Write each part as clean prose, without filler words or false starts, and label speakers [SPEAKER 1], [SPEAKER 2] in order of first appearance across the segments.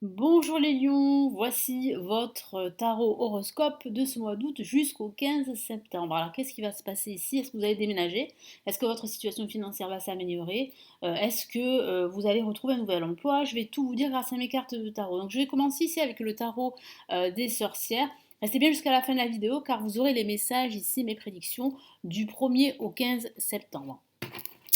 [SPEAKER 1] Bonjour les lions, voici votre tarot horoscope de ce mois d'août jusqu'au 15 septembre. Alors qu'est-ce qui va se passer ici? Est-ce que vous allez déménager? Est-ce que votre situation financière va s'améliorer? Est-ce que vous allez retrouver un nouvel emploi? Je vais tout vous dire grâce à mes cartes de tarot. Donc je vais commencer ici avec le tarot des sorcières. Restez bien jusqu'à la fin de la vidéo car vous aurez les messages ici, mes prédictions du 1er au 15 septembre.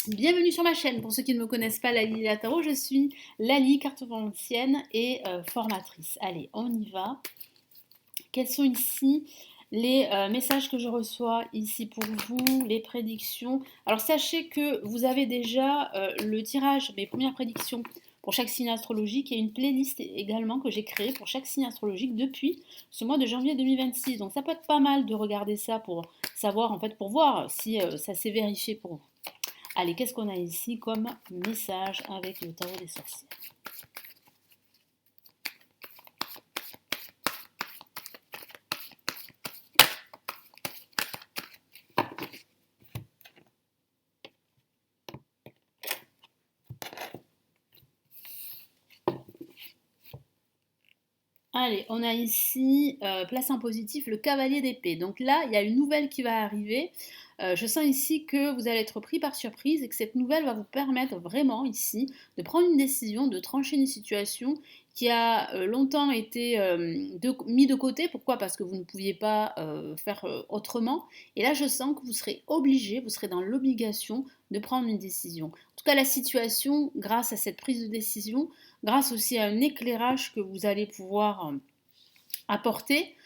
[SPEAKER 1] Bienvenue sur ma chaîne. Pour ceux qui ne me connaissent pas, Lali Lataro, je suis Lali, cartomancienne et formatrice. Allez, on y va. Quels sont ici les messages que je reçois ici pour vous, les prédictions? Alors sachez que vous avez déjà le tirage, mes premières prédictions pour chaque signe astrologique et une playlist également que j'ai créée pour chaque signe astrologique depuis ce mois de janvier 2026. Donc ça peut être pas mal de regarder ça pour savoir, en fait, pour voir si ça s'est vérifié pour vous. Allez, qu'est-ce qu'on a ici comme message avec le tarot des sorcières? Allez, on a ici, place en positif, le cavalier d'épée. Donc là, il y a une nouvelle qui va arriver. Je sens ici que vous allez être pris par surprise et que cette nouvelle va vous permettre vraiment ici de prendre une décision, de trancher une situation qui a longtemps été mis de côté. Pourquoi? Parce que vous ne pouviez pas faire autrement. Et là, je sens que vous serez obligé, vous serez dans l'obligation de prendre une décision. En tout cas, la situation, grâce à cette prise de décision, grâce aussi à un éclairage que vous allez pouvoir apporter,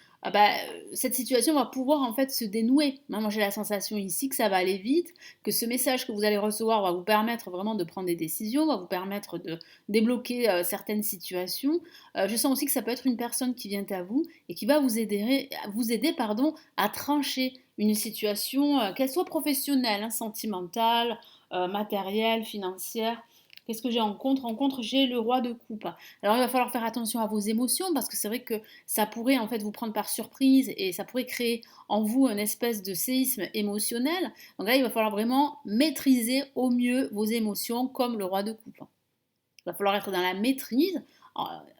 [SPEAKER 1] cette situation va pouvoir en fait se dénouer. Moi, j'ai la sensation ici que ça va aller vite, que ce message que vous allez recevoir va vous permettre vraiment de prendre des décisions, va vous permettre de débloquer certaines situations. Je sens aussi que ça peut être une personne qui vient à vous et qui va vous aider pardon, à trancher une situation, qu'elle soit professionnelle, hein, sentimentale, matérielle, financière. Qu'est-ce que j'ai en contre? En contre, j'ai le roi de coupe. Alors, il va falloir faire attention à vos émotions parce que c'est vrai que ça pourrait en fait vous prendre par surprise et ça pourrait créer en vous une espèce de séisme émotionnel. Donc là, il va falloir vraiment maîtriser au mieux vos émotions comme le roi de coupe. Il va falloir être dans la maîtrise,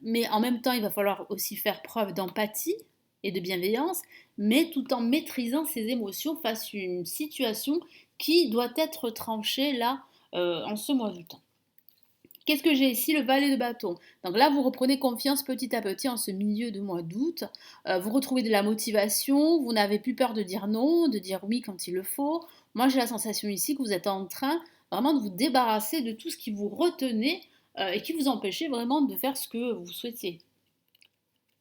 [SPEAKER 1] mais en même temps, il va falloir aussi faire preuve d'empathie et de bienveillance, mais tout en maîtrisant ses émotions face à une situation qui doit être tranchée là en ce mois d'août. Qu'est-ce que j'ai ici? Le valet de bâton. Donc là, vous reprenez confiance petit à petit en ce milieu de mois d'août. Vous retrouvez de la motivation, vous n'avez plus peur de dire non, de dire oui quand il le faut. Moi, j'ai la sensation ici que vous êtes en train vraiment de vous débarrasser de tout ce qui vous retenait et qui vous empêchait vraiment de faire ce que vous souhaitiez.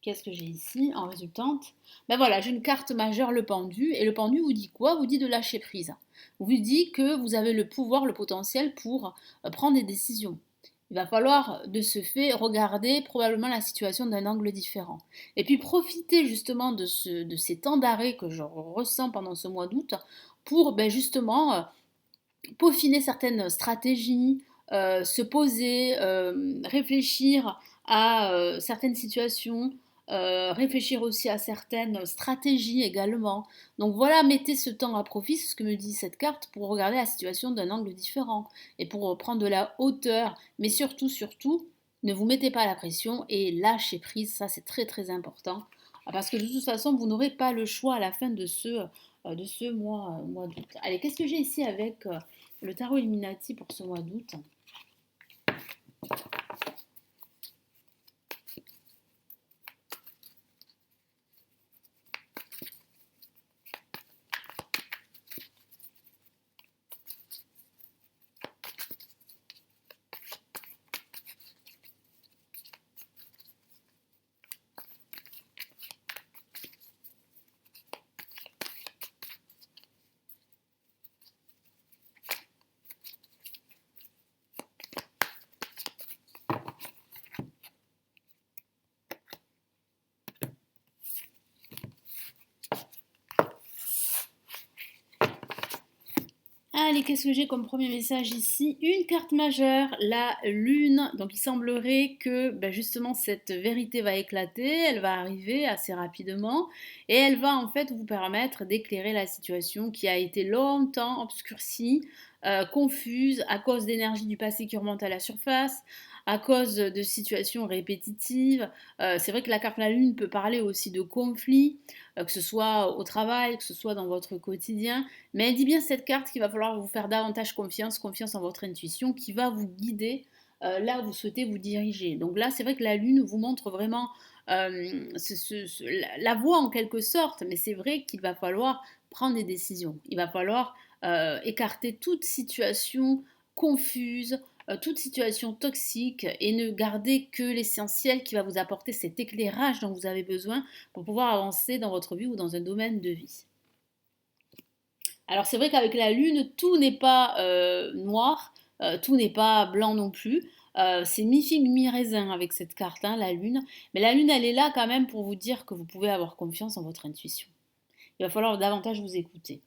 [SPEAKER 1] Qu'est-ce que j'ai ici en résultante? Ben voilà, j'ai une carte majeure, le pendu, et le pendu vous dit quoi? Vous dit de lâcher prise. Vous dit que vous avez le pouvoir, le potentiel pour prendre des décisions. Il va falloir de ce fait regarder probablement la situation d'un angle différent. Et puis profiter justement de ces temps d'arrêt que je ressens pendant ce mois d'août pour justement peaufiner certaines stratégies, se poser, réfléchir à certaines situations, réfléchir aussi à certaines stratégies également. Donc voilà, mettez ce temps à profit, c'est ce que me dit cette carte, pour regarder la situation d'un angle différent et pour prendre de la hauteur. Mais surtout, surtout, ne vous mettez pas la pression et lâchez prise, ça c'est très très important. Parce que de toute façon, vous n'aurez pas le choix à la fin de ce mois d'août. Allez, qu'est-ce que j'ai ici avec le tarot Illuminati pour ce mois d'août? Allez, qu'est-ce que j'ai comme premier message ici? Une carte majeure, la lune. Donc il semblerait que justement cette vérité va éclater, elle va arriver assez rapidement et elle va en fait vous permettre d'éclairer la situation qui a été longtemps obscurcie, confuse à cause d'énergie du passé qui remonte à la surface, à cause de situations répétitives. C'est vrai que la carte de la lune peut parler aussi de conflits, que ce soit au travail, que ce soit dans votre quotidien. Mais elle dit bien cette carte qu'il va falloir vous faire davantage confiance, confiance en votre intuition, qui va vous guider là où vous souhaitez vous diriger. Donc là, c'est vrai que la lune vous montre vraiment la voie en quelque sorte, mais c'est vrai qu'il va falloir prendre des décisions. Il va falloir écarter toute situation confuse, toute situation toxique et ne garder que l'essentiel qui va vous apporter cet éclairage dont vous avez besoin pour pouvoir avancer dans votre vie ou dans un domaine de vie. Alors c'est vrai qu'avec la lune, tout n'est pas noir, tout n'est pas blanc non plus. C'est mi-figue, mi-raisin avec cette carte, hein, la lune. Mais la lune, elle est là quand même pour vous dire que vous pouvez avoir confiance en votre intuition. Il va falloir davantage vous écouter.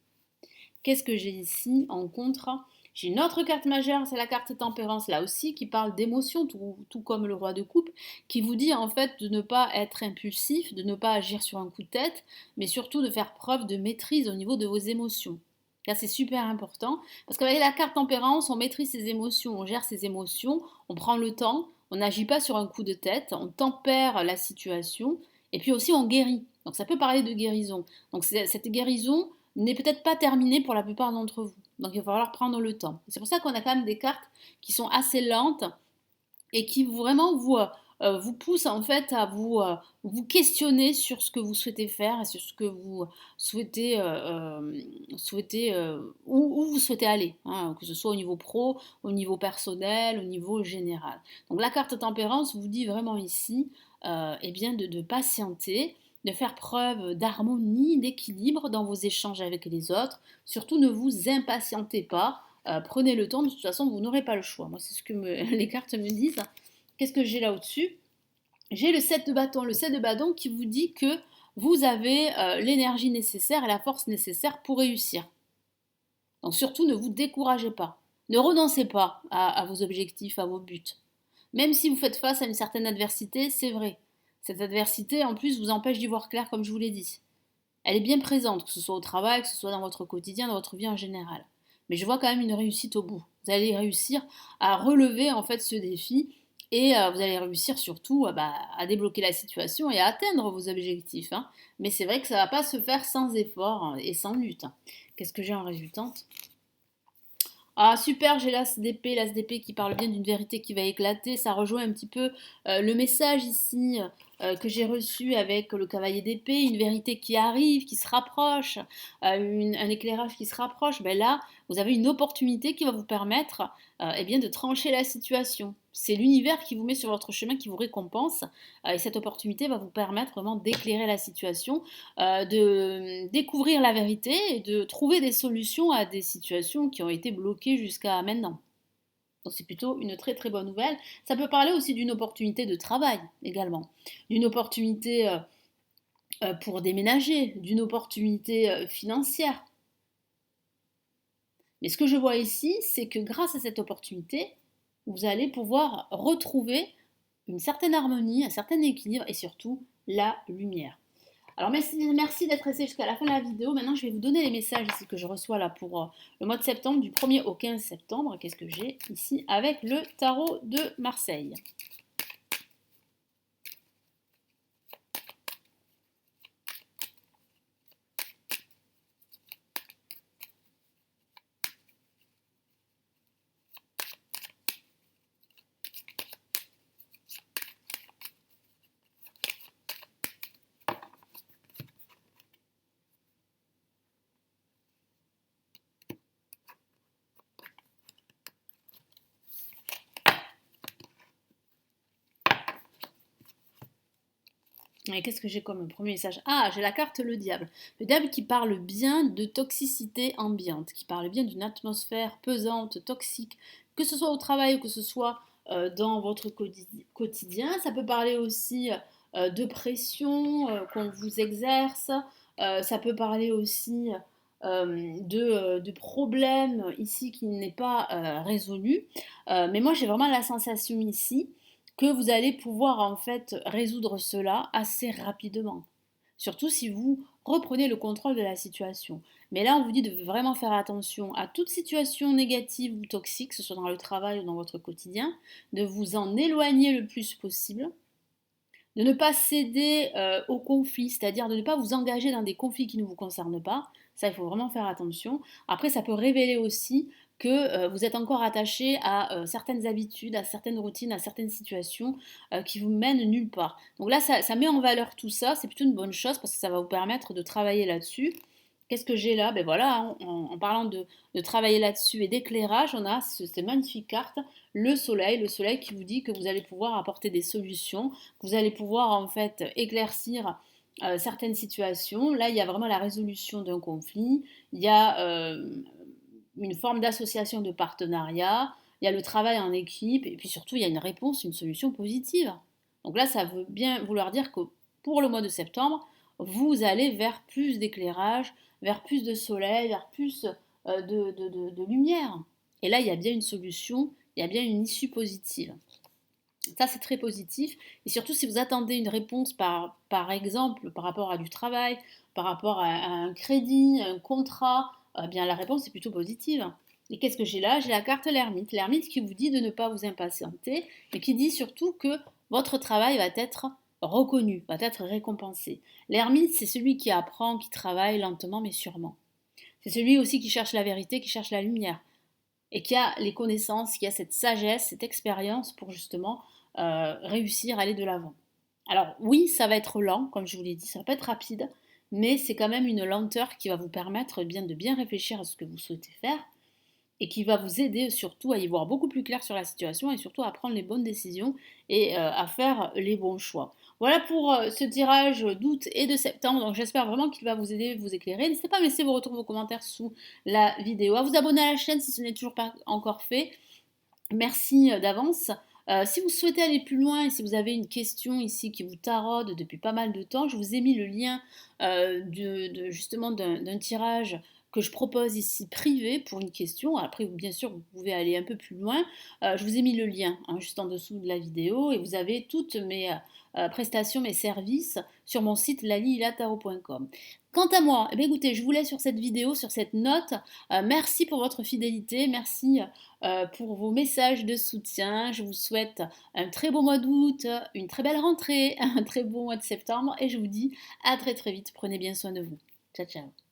[SPEAKER 1] Qu'est-ce que j'ai ici en contre? J'ai une autre carte majeure, c'est la carte tempérance là aussi, qui parle d'émotion, tout comme le roi de coupe, qui vous dit en fait de ne pas être impulsif, de ne pas agir sur un coup de tête, mais surtout de faire preuve de maîtrise au niveau de vos émotions. Là, c'est super important, parce qu'avec la carte tempérance, on maîtrise ses émotions, on gère ses émotions, on prend le temps, on n'agit pas sur un coup de tête, on tempère la situation, et puis aussi on guérit. Donc ça peut parler de guérison. Donc cette guérison, n'est peut-être pas terminée pour la plupart d'entre vous. Donc il va falloir prendre le temps. C'est pour ça qu'on a quand même des cartes qui sont assez lentes et qui vraiment vous poussent en fait à vous questionner sur ce que vous souhaitez faire et sur ce que vous où vous souhaitez aller, hein, que ce soit au niveau pro, au niveau personnel, au niveau général. Donc la carte tempérance vous dit vraiment ici eh bien de patienter, de faire preuve d'harmonie, d'équilibre dans vos échanges avec les autres. Surtout, ne vous impatientez pas. Prenez le temps, de toute façon, vous n'aurez pas le choix. Moi, c'est ce que les cartes me disent. Qu'est-ce que j'ai là au-dessus? J'ai le 7 de bâton. Le 7 de bâton qui vous dit que vous avez l'énergie nécessaire et la force nécessaire pour réussir. Donc surtout, ne vous découragez pas. Ne renoncez pas à vos objectifs, à vos buts. Même si vous faites face à une certaine adversité, c'est vrai. Cette adversité, en plus, vous empêche d'y voir clair, comme je vous l'ai dit. Elle est bien présente, que ce soit au travail, que ce soit dans votre quotidien, dans votre vie en général. Mais je vois quand même une réussite au bout. Vous allez réussir à relever en fait ce défi et vous allez réussir surtout à débloquer la situation et à atteindre vos objectifs, hein. Mais c'est vrai que ça ne va pas se faire sans effort hein, et sans lutte. Qu'est-ce que j'ai en résultante? Ah super, j'ai l'ASDP qui parle bien d'une vérité qui va éclater. Ça rejoint un petit peu le message ici que j'ai reçu avec le cavalier d'épée, une vérité qui arrive, qui se rapproche, un éclairage qui se rapproche. Ben là, vous avez une opportunité qui va vous permettre eh bien, de trancher la situation. C'est l'univers qui vous met sur votre chemin, qui vous récompense, et cette opportunité va vous permettre vraiment d'éclairer la situation, de découvrir la vérité et de trouver des solutions à des situations qui ont été bloquées jusqu'à maintenant. Donc c'est plutôt une très très bonne nouvelle. Ça peut parler aussi d'une opportunité de travail également, d'une opportunité pour déménager, d'une opportunité financière. Mais ce que je vois ici, c'est que grâce à cette opportunité, vous allez pouvoir retrouver une certaine harmonie, un certain équilibre et surtout la lumière. Alors merci d'être resté jusqu'à la fin de la vidéo. Maintenant, je vais vous donner les messages ici que je reçois là pour le mois de septembre, du 1er au 15 septembre. Qu'est-ce que j'ai ici avec le tarot de Marseille? Et qu'est-ce que j'ai comme premier message? Ah, j'ai la carte le diable. Le diable qui parle bien de toxicité ambiante, qui parle bien d'une atmosphère pesante, toxique, que ce soit au travail ou que ce soit dans votre quotidien. Ça peut parler aussi de pression qu'on vous exerce. Ça peut parler aussi de problèmes ici qui n'est pas résolu. Mais moi, j'ai vraiment la sensation ici que vous allez pouvoir en fait résoudre cela assez rapidement. surtout si vous reprenez le contrôle de la situation. Mais là, on vous dit de vraiment faire attention à toute situation négative ou toxique, que ce soit dans le travail ou dans votre quotidien, de vous en éloigner le plus possible, de ne pas céder au conflit, c'est-à-dire de ne pas vous engager dans des conflits qui ne vous concernent pas. Ça, il faut vraiment faire attention. Après, ça peut révéler aussi que vous êtes encore attaché à certaines habitudes, à certaines routines, à certaines situations qui vous mènent nulle part. Donc là, ça met en valeur tout ça. C'est plutôt une bonne chose parce que ça va vous permettre de travailler là-dessus. Qu'est-ce que j'ai là? Ben voilà, hein, en parlant de travailler là-dessus et d'éclairage, on a ces magnifiques cartes, le soleil qui vous dit que vous allez pouvoir apporter des solutions, que vous allez pouvoir en fait éclaircir certaines situations. Là, il y a vraiment la résolution d'un conflit, il y a une forme d'association de partenariat, il y a le travail en équipe, et puis surtout, il y a une réponse, une solution positive. Donc là, ça veut bien vouloir dire que pour le mois de septembre, vous allez vers plus d'éclairage, vers plus de soleil, vers plus de lumière. Et là, il y a bien une solution, il y a bien une issue positive. Ça, c'est très positif. Et surtout, si vous attendez une réponse, par exemple, par rapport à du travail, par rapport à un crédit, un contrat, eh bien, la réponse est plutôt positive. Et qu'est-ce que j'ai là? J'ai la carte l'ermite. L'ermite qui vous dit de ne pas vous impatienter, mais qui dit surtout que votre travail va être reconnu, va être récompensé. L'ermite, c'est celui qui apprend, qui travaille lentement mais sûrement. C'est celui aussi qui cherche la vérité, qui cherche la lumière et qui a les connaissances, qui a cette sagesse, cette expérience pour justement réussir à aller de l'avant. Alors oui, ça va être lent, comme je vous l'ai dit, ça va pas être rapide, mais c'est quand même une lenteur qui va vous permettre bien de bien réfléchir à ce que vous souhaitez faire et qui va vous aider surtout à y voir beaucoup plus clair sur la situation et surtout à prendre les bonnes décisions et à faire les bons choix. Voilà pour ce tirage d'août et de septembre. Donc j'espère vraiment qu'il va vous aider, vous éclairer. N'hésitez pas à me laisser vos retours, vos commentaires sous la vidéo, à vous abonner à la chaîne si ce n'est toujours pas encore fait. Merci d'avance. Si vous souhaitez aller plus loin et si vous avez une question ici qui vous taraude depuis pas mal de temps, je vous ai mis le lien justement d'un tirage que je propose ici privé pour une question. Après, bien sûr, vous pouvez aller un peu plus loin. Je vous ai mis le lien hein, juste en dessous de la vidéo et vous avez toutes mes prestations, mes services sur mon site lalilataro.com. Quant à moi, eh bien, écoutez, je vous laisse sur cette vidéo, sur cette note. Merci pour votre fidélité, merci pour vos messages de soutien. Je vous souhaite un très beau mois d'août, une très belle rentrée, un très beau mois de septembre et je vous dis à très très vite. Prenez bien soin de vous. Ciao ciao.